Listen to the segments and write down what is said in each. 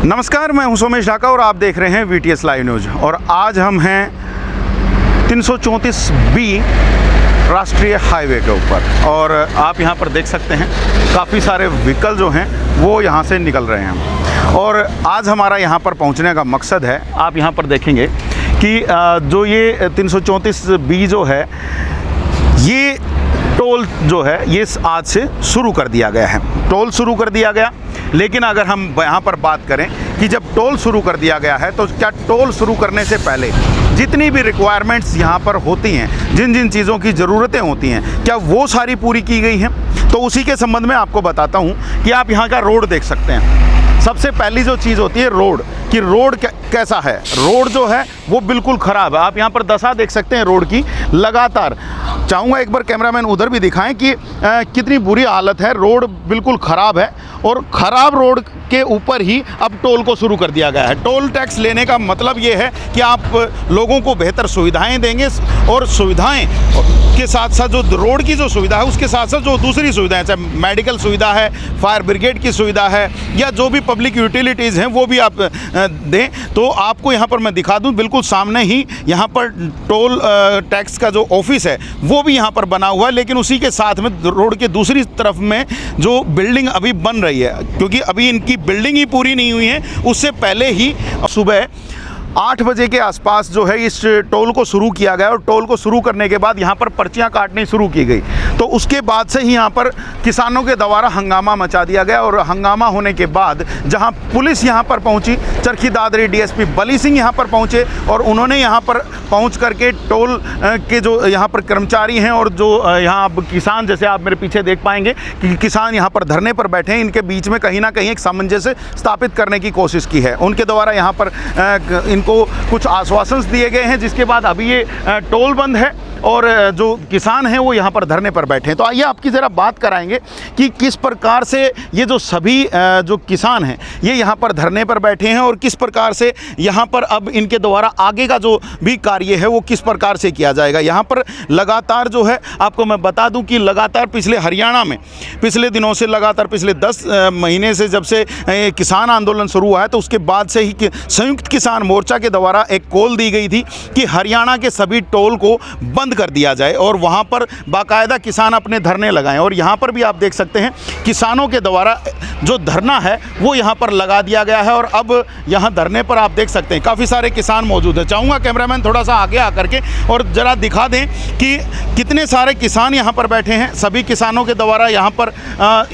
नमस्कार, मैं हूं सोमेश ढाका और आप देख रहे हैं VTS लाइव न्यूज़। और आज हम हैं 334B राष्ट्रीय हाईवे के ऊपर और आप यहां पर देख सकते हैं काफ़ी सारे व्हीकल जो हैं वो यहां से निकल रहे हैं। और आज हमारा यहां पर पहुंचने का मकसद है, आप यहां पर देखेंगे कि जो ये 334B जो है ये टोल जो है ये आज से शुरू कर दिया गया है। टोल शुरू कर दिया गया, लेकिन अगर हम यहाँ पर बात करें कि जब टोल शुरू कर दिया गया है तो क्या टोल शुरू करने से पहले जितनी भी रिक्वायरमेंट्स यहाँ पर होती हैं, जिन जिन चीज़ों की ज़रूरतें होती हैं, क्या वो सारी पूरी की गई हैं? तो उसी के संबंध में आपको बताता हूँ कि आप यहाँ का रोड देख सकते हैं। सबसे पहली जो चीज़ होती है रोड, कि रोड कैसा है। रोड जो है वो बिल्कुल ख़राब है। आप यहाँ पर दशा देख सकते हैं रोड की। लगातार चाहूँगा एक बार कैमरामैन उधर भी दिखाएं कि कितनी बुरी हालत है। रोड बिल्कुल ख़राब है और ख़राब रोड के ऊपर ही अब टोल को शुरू कर दिया गया है। टोल टैक्स लेने का मतलब ये है कि आप लोगों को बेहतर सुविधाएं देंगे और सुविधाएं के साथ साथ जो रोड की जो सुविधा है उसके साथ साथ जो दूसरी सुविधाएं, चाहे मेडिकल सुविधा है, फायर ब्रिगेड की सुविधा है या जो भी पब्लिक यूटिलिटीज़ हैं वो भी आप दें। तो आपको यहाँ पर मैं दिखा दूँ, बिल्कुल सामने ही यहाँ पर टोल टैक्स का जो ऑफिस है वो भी यहाँ पर बना हुआ है। लेकिन उसी के साथ में रोड के दूसरी तरफ में जो बिल्डिंग अभी बन रही है, क्योंकि अभी इनकी बिल्डिंग ही पूरी नहीं हुई है, उससे पहले ही सुबह 8 बजे के आसपास जो है इस टोल को शुरू किया गया। और टोल को शुरू करने के बाद यहाँ पर पर्चियाँ काटनी शुरू की गई। तो उसके बाद से ही यहाँ पर किसानों के द्वारा हंगामा मचा दिया गया। और हंगामा होने के बाद जहाँ पुलिस यहाँ पर पहुँची, चरखी दादरी DSP बली सिंह यहाँ पर पहुँचे और उन्होंने यहाँ पर पहुँच करके टोल के जो यहाँ पर कर्मचारी हैं और जो यहाँ अब किसान, जैसे आप मेरे पीछे देख पाएंगे कि किसान यहाँ पर धरने पर बैठे हैं, इनके बीच में कहीं ना कहीं एक सामंजस्य स्थापित करने की कोशिश की है। उनके द्वारा यहाँ पर इनको कुछ आश्वासन दिए गए हैं, जिसके बाद अभी ये टोल बंद है और जो किसान हैं वो यहाँ पर धरने पर बैठे हैं। तो आइए आपकी ज़रा बात कराएंगे कि किस प्रकार से ये जो सभी जो किसान हैं ये यहाँ पर धरने पर बैठे हैं और किस प्रकार से यहाँ पर अब इनके द्वारा आगे का जो भी कार्य है वो किस प्रकार से किया जाएगा। यहाँ पर लगातार जो है आपको मैं बता दूं कि लगातार पिछले हरियाणा में पिछले दिनों से लगातार पिछले 10 महीने से जब से किसान आंदोलन शुरू हुआ है तो उसके बाद से ही संयुक्त किसान मोर्चा के द्वारा एक कॉल दी गई थी कि हरियाणा के सभी टोल को बंद कर दिया जाए और वहां पर बाकायदा किसान अपने धरने लगाएं। और यहां पर भी आप देख सकते हैं किसानों के द्वारा जो धरना है वो यहां पर लगा दिया गया है। और अब यहां धरने पर आप देख सकते हैं काफ़ी सारे किसान मौजूद हैं। चाहूँगा कैमरामैन थोड़ा सा आगे आकर के और ज़रा दिखा दें कि कितने सारे किसान यहाँ पर बैठे हैं। सभी किसानों के द्वारा यहाँ पर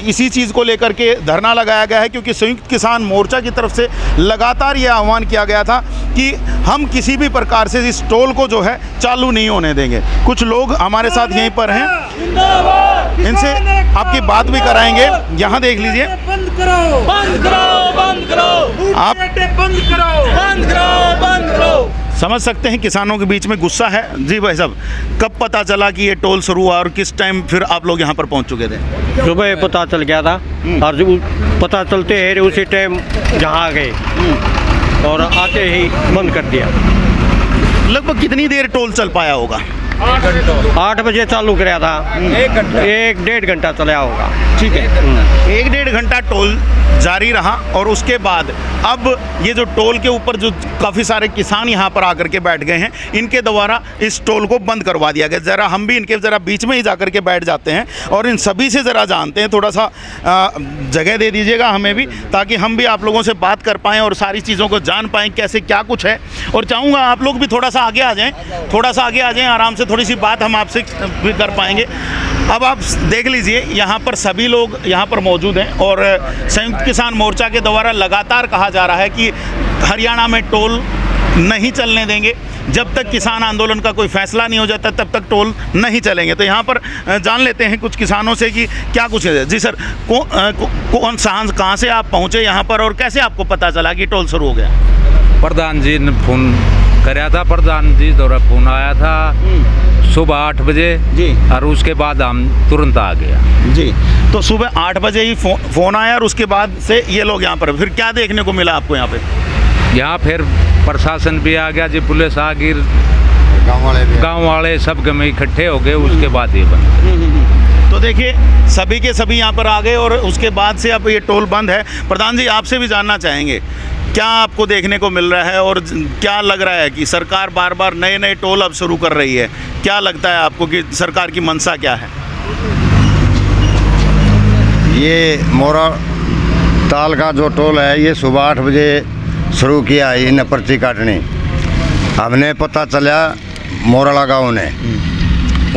इसी चीज़ को लेकर के धरना लगाया गया है, क्योंकि संयुक्त किसान मोर्चा की तरफ से लगातार ये आह्वान किया गया था कि हम किसी भी प्रकार से इस टोल को जो है चालू नहीं होने देंगे। कुछ लोग हमारे साथ यहीं पर हैं, इनसे आपकी बात भी कराएंगे। यहाँ देख लीजिए, बंद करो, बंद करो, बंद करो, आप बंद करो, बंद करो, बंद करो। समझ सकते हैं किसानों के बीच में गुस्सा है। जी भाई साहब, कब पता चला कि ये टोल शुरू हुआ और किस टाइम फिर आप लोग यहाँ पर पहुँच चुके थे? सुबह पता चल गया था और पता चलते ही उसी टाइम यहाँ आ गए और आते ही बंद कर दिया। लगभग कितनी देर टोल चल पाया होगा? 8 बजे चालू कराया था, 1-1.5 घंटा चला होगा। ठीक है, 1-1.5 घंटा टोल जारी रहा और उसके बाद अब ये जो टोल के ऊपर जो काफ़ी सारे किसान यहाँ पर आकर के बैठ गए हैं, इनके द्वारा इस टोल को बंद करवा दिया गया। ज़रा हम भी इनके ज़रा बीच में ही जा कर के बैठ जाते हैं और इन सभी से ज़रा जानते हैं। थोड़ा सा जगह दे दीजिएगा हमें भी, ताकि हम भी आप लोगों से बात कर पाएँ और सारी चीज़ों को जान पाएँ कैसे क्या कुछ है। और चाहूँगा आप लोग भी थोड़ा सा आगे आ जाएँ, थोड़ा सा आगे आ जाएँ, आराम से थोड़ी सी बात हम आपसे भी कर पाएंगे। अब आप देख लीजिए यहाँ पर सभी लोग यहाँ पर मौजूद हैं और संयुक्त किसान मोर्चा के द्वारा लगातार कहा जा रहा है कि हरियाणा में टोल नहीं चलने देंगे। जब तक किसान आंदोलन का कोई फैसला नहीं हो जाता तब तक टोल नहीं चलेंगे। तो यहाँ पर जान लेते हैं कुछ किसानों से कि क्या कुछ है। जी सर, कौन कहाँ से आप पहुँचे यहाँ पर और कैसे आपको पता चला कि टोल शुरू हो गया? प्रधान जी ने फ़ोन कराया था, प्रधान जी द्वारा फ़ोन आया था सुबह 8 बजे जी, और उसके बाद हम तुरंत आ गया जी। तो सुबह 8 बजे ही फ़ोन आया और उसके बाद से ये लोग यहाँ पर, फिर क्या देखने को मिला आपको यहाँ पे? यहाँ फिर प्रशासन भी आ गया जी, पुलिस आ गई, गाँव वाले सब में इकट्ठे हो गए। उसके बाद ये बंद। तो देखिए सभी के सभी यहाँ पर आ गए और उसके बाद से अब ये टोल बंद है। प्रधान जी आपसे भी जानना चाहेंगे क्या आपको देखने को मिल रहा है और क्या लग रहा है कि सरकार बार बार नए नए टोल अब शुरू कर रही है? क्या लगता है आपको कि सरकार की मंशा क्या है? ये मोरा ताल का जो टोल है ये सुबह 8 बजे शुरू किया है इन्हें पर्ची काटनी। हमने पता चला मोराला गाँव ने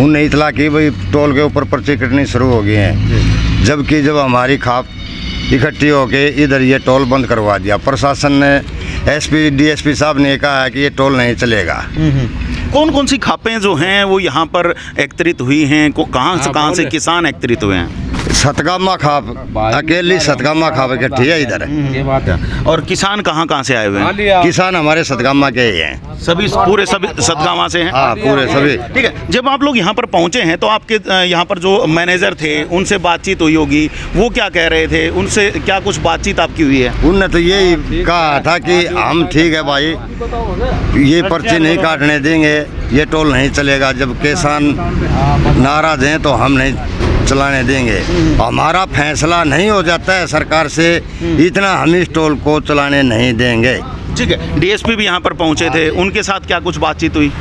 उनने इतला की भाई टोल के ऊपर पर्ची कटनी शुरू हो गई है, जबकि जब हमारी खाप इकट्ठी होके इधर ये टोल बंद करवा दिया। प्रशासन ने एसपी डीएसपी साहब ने कहा है कि ये टोल नहीं चलेगा। कौन कौन सी खापें जो हैं वो यहाँ पर एकत्रित हुई हैं? कहाँ से किसान एकत्रित हुए हैं? सतगामा खाप, अकेली सतगामा खाप इकट्ठी है इधर। ये बात है। और किसान कहाँ से आए हुए हैं? किसान हमारे सतगामा के ही हैं। सभी सतगावा से हैं? हाँ, पूरे सभी। ठीक है, जब आप लोग यहाँ पर पहुँचे हैं तो आपके यहाँ पर जो मैनेजर थे उनसे बातचीत हुई होगी, वो क्या कह रहे थे? उनसे क्या कुछ बातचीत आपकी हुई है? उनने तो यही कहा था कि हम ठीक है भाई, ये पर्ची नहीं काटने देंगे, ये टोल नहीं चलेगा। जब किसान नाराज हैं तो हम नहीं चलाने देंगे। हमारा फैसला नहीं हो जाता है सरकार से, इतना हम इस टोल को चलाने नहीं देंगे। ठीक है, डीएसपी भी यहाँ पर पहुँचे थे, उनके साथ क्या कुछ बातचीत हुई?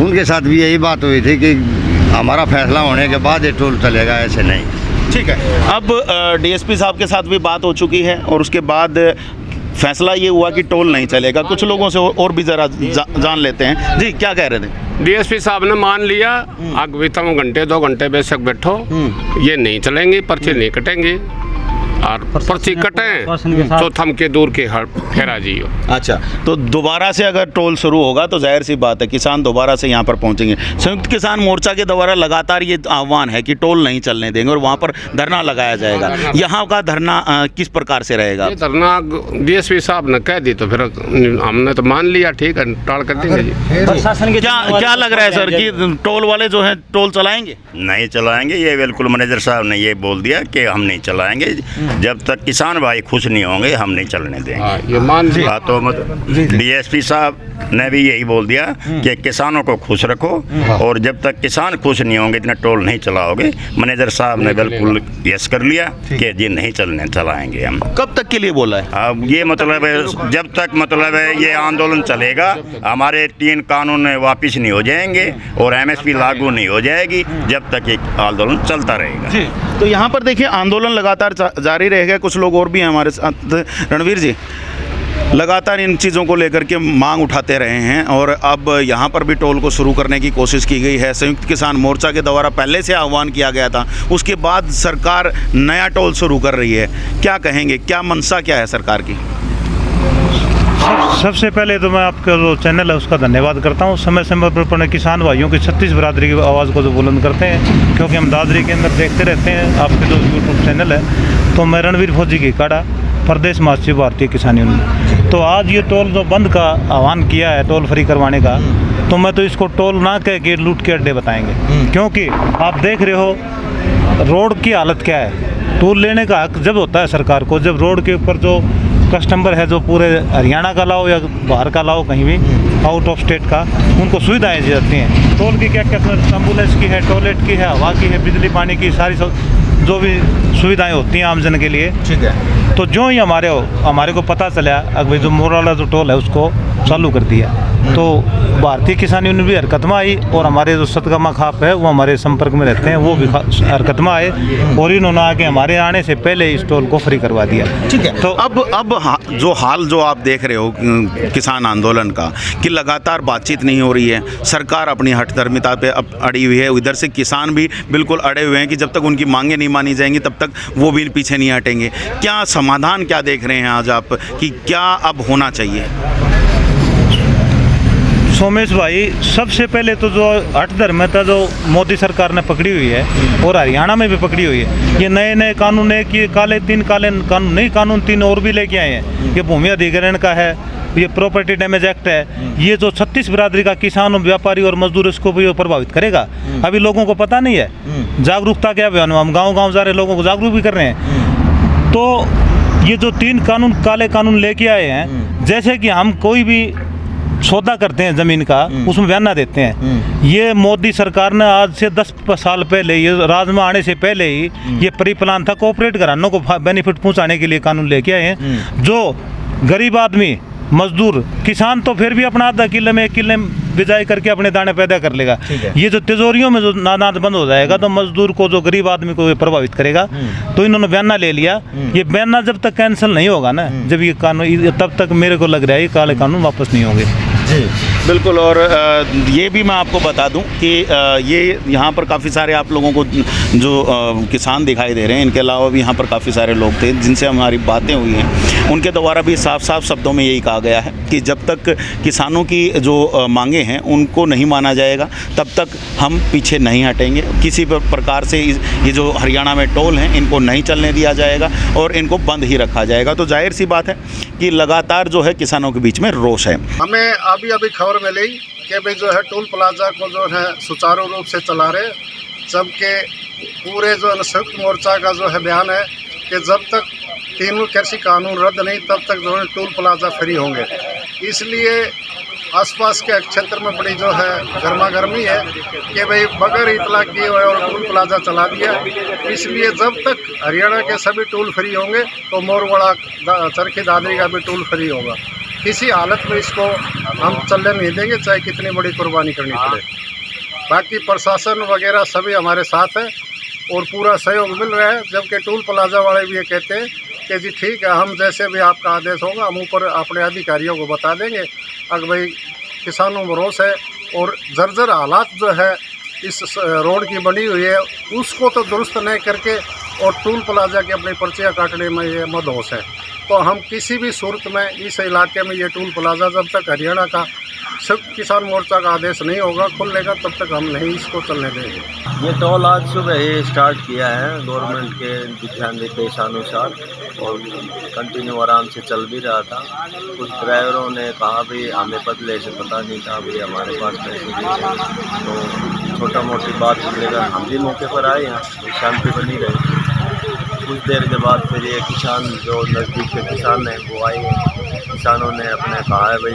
उनके साथ भी यही बात हुई थी कि हमारा फैसला होने के बाद ये टोल चलेगा, ऐसे नहीं। ठीक है, अब डीएसपी साहब के साथ भी बात हो चुकी है और उसके बाद फैसला ये हुआ कि टोल नहीं चलेगा। कुछ लोगों से और भी ज़रा जान लेते हैं। जी, क्या कह रहे थे? डीएसपी साहब ने मान लिया, अगवी तुम घंटे 2 घंटे बेशक बैठो, ये नहीं चलेंगी, पर्ची नहीं कटेंगी, और पर्ची कटें तो थम के दूर के फेरा जियो। अच्छा, तो दोबारा से अगर टोल शुरू होगा तो जाहिर सी बात है किसान दोबारा से यहाँ पर पहुँचेंगे। संयुक्त किसान मोर्चा के द्वारा लगातार ये आह्वान है कि टोल नहीं चलने देंगे और वहाँ पर धरना लगाया जाएगा। यहाँ का धरना किस प्रकार से रहेगा? ये धरना डीएसपी साहब ने कह दी तो फिर हमने तो मान लिया, ठीक है, टाल कर देंगे जी। प्रशासन के क्या लग रहा है सर कि टोल वाले जो हैं टोल चलाएंगे? नहीं चलाएंगे, ये बिल्कुल मैनेजर साहब ने ये बोल दिया कि हम नहीं चलाएंगे। जब तक किसान भाई खुश नहीं होंगे हम नहीं चलने देंगे। ये मान जी। हाँ, तो डीएसपी साहब ने भी यही बोल दिया कि किसानों को खुश रखो, और जब तक किसान खुश नहीं होंगे इतना टोल नहीं चलाओगे। मैनेजर साहब ने बिल्कुल यस कर लिया कि जी नहीं चलाएंगे हम। कब तक के लिए बोला है? अब ये मतलब है जब तक मतलब है ये आंदोलन चलेगा, हमारे 3 कानून वापस नहीं हो जाएंगे और एमएसपी लागू नहीं हो जाएगी, जब तक ये आंदोलन चलता रहेगा। जी, तो यहाँ पर देखिए आंदोलन लगातार जारी रहेगा। कुछ लोग और भी हैं हमारे साथ। रणवीर जी, लगातार इन चीज़ों को लेकर के मांग उठाते रहे हैं और अब यहाँ पर भी टोल को शुरू करने की कोशिश की गई है। संयुक्त किसान मोर्चा के द्वारा पहले से आह्वान किया गया था, उसके बाद सरकार नया टोल शुरू कर रही है। क्या कहेंगे, क्या मंशा क्या है सरकार की? सबसे पहले तो मैं आपका जो चैनल है उसका धन्यवाद करता हूँ। समय समय पर अपने किसान भाइयों की 36 बिरादरी की आवाज़ को जो बुलंद करते हैं, क्योंकि हम दादरी के अंदर देखते रहते हैं आपके जो यूट्यूब चैनल है। तो मैं रणवीर फौजी की काड़ा, प्रदेश महासचिव भारतीय किसान यूनियन। तो आज ये टोल जो बंद का आह्वान किया है टोल फ्री करवाने का, तो मैं तो इसको टोल ना कह के लूट के अड्डे बताएंगे, क्योंकि आप देख रहे हो रोड की हालत क्या है। टोल लेने का हक जब होता है सरकार को, जब रोड के ऊपर जो कस्टमर है जो पूरे हरियाणा का लाओ या बाहर का लाओ, कहीं भी आउट ऑफ स्टेट का, उनको सुविधाएं दी जाती हैं। टोल की क्या क्या एम्बुलेंस की है, टॉयलेट की है, हवा की है, बिजली पानी की, सारी जो भी सुविधाएं होती हैं आमजन के लिए। ठीक है, तो जो ही हमारे को पता चला अगर जो मोराला जो टोल है उसको चालू कर दिया, तो भारतीय किसान यूनियन भी हरकत में आई और हमारे जो सतगामा खाप है वो हमारे संपर्क में रहते हैं, वो भी हरकत में आए और इन्होंने आके हमारे आने से पहले इस टोल को फ्री करवा दिया। ठीक है, तो अब जो हाल जो आप देख रहे हो किसान आंदोलन का, कि लगातार बातचीत नहीं हो रही है, सरकार अपनी हठधर्मिता पे अड़ी हुई है, उधर से किसान भी बिल्कुल अड़े हुए हैं कि जब तक उनकी मांगें नहीं मानी जाएंगी तब तक वो भी पीछे नहीं हटेंगे। क्या समाधान क्या देख रहे हैं आज आप कि क्या अब होना चाहिए? सोमेश भाई, सबसे पहले तो जो हठधर्मिता जो मोदी सरकार ने पकड़ी हुई है और हरियाणा में भी पकड़ी हुई है, ये नए नए कानून है कि 3 काले कानून, नहीं कानून 3 और भी लेके आए हैं। ये भूमि अधिग्रहण का है, ये प्रॉपर्टी डैमेज एक्ट है, ये जो 36 बिरादरी का किसान और व्यापारी और मजदूर इसको भी प्रभावित करेगा। अभी लोगों को पता नहीं है, जागरूकता क्या अभियान, हम गाँव जा रहे लोगों को जागरूक भी कर रहे हैं। तो ये जो 3 कानून काले कानून लेके आए हैं, जैसे कि हम कोई भी सौदा करते हैं ज़मीन का, उसमें बयान देते हैं। ये मोदी सरकार ने आज से 10 साल पहले, ये राज में आने से पहले ही ये प्री प्लान था, कॉर्पोरेट घरानों को बेनिफिट पहुंचाने के लिए कानून लेके आए हैं। जो गरीब आदमी मजदूर, किसान तो फिर भी अपना आधा किले में 1 किले बिजाई करके अपने दाने पैदा कर लेगा। ये जो तिजोरियों में जो अनाज बंद हो जाएगा तो मजदूर को, जो गरीब आदमी को प्रभावित करेगा। तो इन्होंने बयाना ले लिया। ये बयाना जब तक कैंसिल नहीं होगा ना, जब ये कानून, तब तक मेरे को लग रहा है ये काले कानून वापस नहीं होंगे। जी बिल्कुल। और ये भी मैं आपको बता दूं कि ये यहाँ पर काफ़ी सारे आप लोगों को जो किसान दिखाई दे रहे हैं, इनके अलावा भी यहाँ पर काफ़ी सारे लोग थे जिनसे हमारी बातें हुई हैं। उनके द्वारा भी साफ साफ शब्दों में यही कहा गया है कि जब तक किसानों की जो मांगे हैं उनको नहीं माना जाएगा तब तक हम पीछे नहीं हटेंगे। किसी प्रकार से ये जो हरियाणा में टोल हैं इनको नहीं चलने दिया जाएगा और इनको बंद ही रखा जाएगा। तो जाहिर सी बात है कि लगातार जो है किसानों के बीच में रोष है। हमें अभी खबर मिली कि भाई जो है टोल प्लाजा को जो है सुचारू रूप से चला रहे, जबकि पूरे जो संयुक्त मोर्चा का जो है बयान है कि जब तक तीनों कृषि कानून रद्द नहीं तब तक जो है टोल प्लाजा फ्री होंगे। इसलिए आसपास के क्षेत्र में बड़ी जो है गर्मा गर्मी है कि भाई बगैर इतला किए हुए और टोल प्लाजा चला दिया। इसलिए जब तक हरियाणा के सभी टोल फ्री होंगे तो मोरवाड़ा चरखी दादरी का भी टोल फ्री होगा। किसी हालत में इसको हम चलने नहीं देंगे, चाहे कितनी बड़ी कुर्बानी करनी पड़े। बाकी प्रशासन वगैरह सभी हमारे साथ है और पूरा सहयोग मिल रहा है। जबकि टोल प्लाजा वाले भी ये कहते हैं कि जी ठीक है, हम जैसे भी आपका आदेश होगा हम ऊपर अपने अधिकारियों को बता देंगे। अगर भाई किसानों में रोष है और जर्जर हालात जो है इस रोड की बनी हुई है उसको तो दुरुस्त नहीं करके और टोल प्लाजा की अपनी पर्चियाँ काटने में ये मदहोश है। तो हम किसी भी सूरत में इस इलाके में ये टोल प्लाजा जब तक हरियाणा का संयुक्त किसान मोर्चा का आदेश नहीं होगा खुलेगा तब तक हम नहीं इसको चलने देंगे। ये टोल आज सुबह ही स्टार्ट किया है गवर्नमेंट के दिशा निर्देशानुसार और कंटिन्यू आराम से चल भी रहा था। कुछ ड्राइवरों ने कहा भी हमें बदले से पता नहीं था, भी हमारे पास पैसे नहीं, तो छोटा मोटी बात लेकर हम भी मौके पर आए हैं, शांति बनी रही। कुछ देर के बाद फिर ये किसान जो नज़दीक के किसान हैं वो आए। किसानों ने अपने कहा है भाई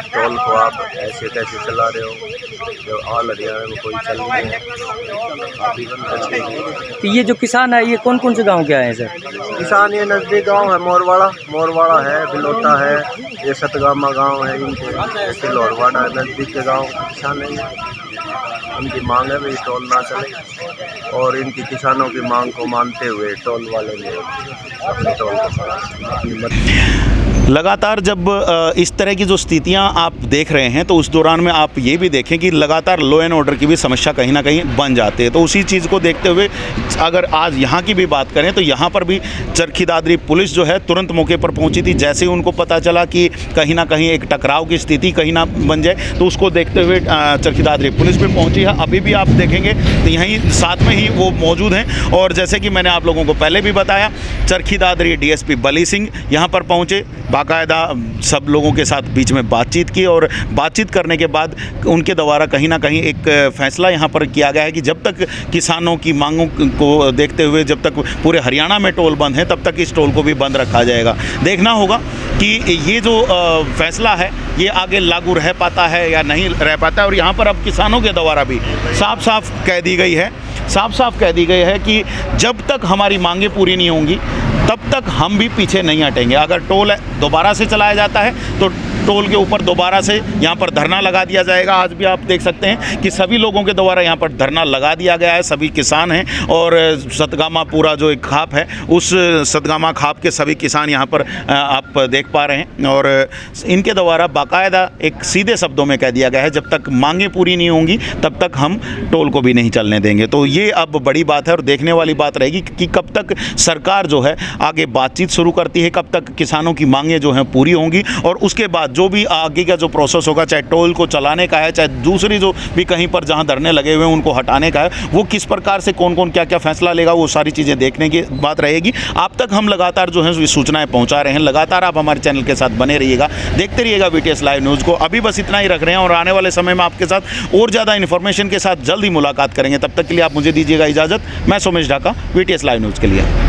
टोल को आप ऐसे कैसे चला रहे हो, जो ऑल हरियाणा में कोई चल नहीं है, अभी बंद कर देंगे। तो ये जो किसान है ये कौन कौन से गांव के आए हैं सर? किसान ये नज़दीक गांव है, मोरवाड़ा है, बिलोटा है, ये सतगामा गांव है, इनके जैसे लोहरवाड़ा है, नज़दीक के गांव किसान है। उनकी मांग है भाई टोल ना चले और इनकी किसानों की मांग को मानते हुए टोल वाले ने अपने टोल को लगातार जब इस तरह की जो स्थितियां आप देख रहे हैं तो उस दौरान में आप ये भी देखें कि लगातार लॉ एंड ऑर्डर की भी समस्या कहीं ना कहीं बन जाती है। तो उसी चीज़ को देखते हुए अगर आज यहाँ की भी बात करें तो यहाँ पर भी चरखी दादरी पुलिस जो है तुरंत मौके पर पहुँची थी। जैसे ही उनको पता चला कि कहीं ना कहीं एक टकराव की स्थिति कहीं ना बन जाए तो उसको देखते हुए चरखी दादरी पुलिस भी पहुँची है। अभी भी आप देखेंगे तो यहीं साथ में ही वो मौजूद हैं। और जैसे कि मैंने आप लोगों को पहले भी बताया, चरखी दादरी डीएसपी बली सिंह यहाँ पर पहुँचे, बाकायदा सब लोगों के साथ बीच में बातचीत की और बातचीत करने के बाद उनके द्वारा कहीं ना कहीं एक फ़ैसला यहाँ पर किया गया है कि जब तक किसानों की मांगों को देखते हुए जब तक पूरे हरियाणा में टोल बंद है तब तक इस टोल को भी बंद रखा जाएगा। देखना होगा कि ये जो फ़ैसला है ये आगे लागू रह पाता है या नहीं रह पाता है। और यहाँ पर अब किसानों के द्वारा भी साफ साफ कह दी गई है कि जब तक हमारी मांगें पूरी नहीं होंगी तब तक हम भी पीछे नहीं हटेंगे। अगर टोल दोबारा से चलाया जाता है तो टोल के ऊपर दोबारा से यहाँ पर धरना लगा दिया जाएगा। आज भी आप देख सकते हैं कि सभी लोगों के द्वारा यहाँ पर धरना लगा दिया गया है। सभी किसान हैं और सतगामा पूरा जो एक खाप है उस सतगामा खाप के सभी किसान यहाँ पर आप देख पा रहे हैं। और इनके द्वारा बाकायदा एक सीधे शब्दों में कह दिया गया है जब तक मांगें पूरी नहीं होंगी तब तक हम टोल को भी नहीं चलने देंगे। तो ये अब बड़ी बात है और देखने वाली बात रहेगी कि कब तक सरकार जो है आगे बातचीत शुरू करती है, कब तक किसानों की मांगें जो हैं पूरी होंगी और उसके बाद जो भी आगे का जो प्रोसेस होगा, चाहे टोल को चलाने का है, चाहे दूसरी जो भी कहीं पर जहां धरने लगे हुए हैं उनको हटाने का है, वो किस प्रकार से कौन कौन क्या क्या फैसला लेगा वो सारी चीज़ें देखने की बात रहेगी। आप तक हम लगातार जो है सूचनाएं पहुंचा रहे हैं। लगातार आप हमारे चैनल के साथ बने रहिएगा, देखते रहिएगा वीटीएस लाइव न्यूज़ को। अभी बस इतना ही रख रहे हैं और आने वाले समय में आपके साथ और ज़्यादा इन्फॉर्मेशन के साथ जल्द ही मुलाकात करेंगे। तब तक के लिए आप मुझे दीजिएगा इजाज़त। मैं Somesh Dhaka, VTS live news के लिए।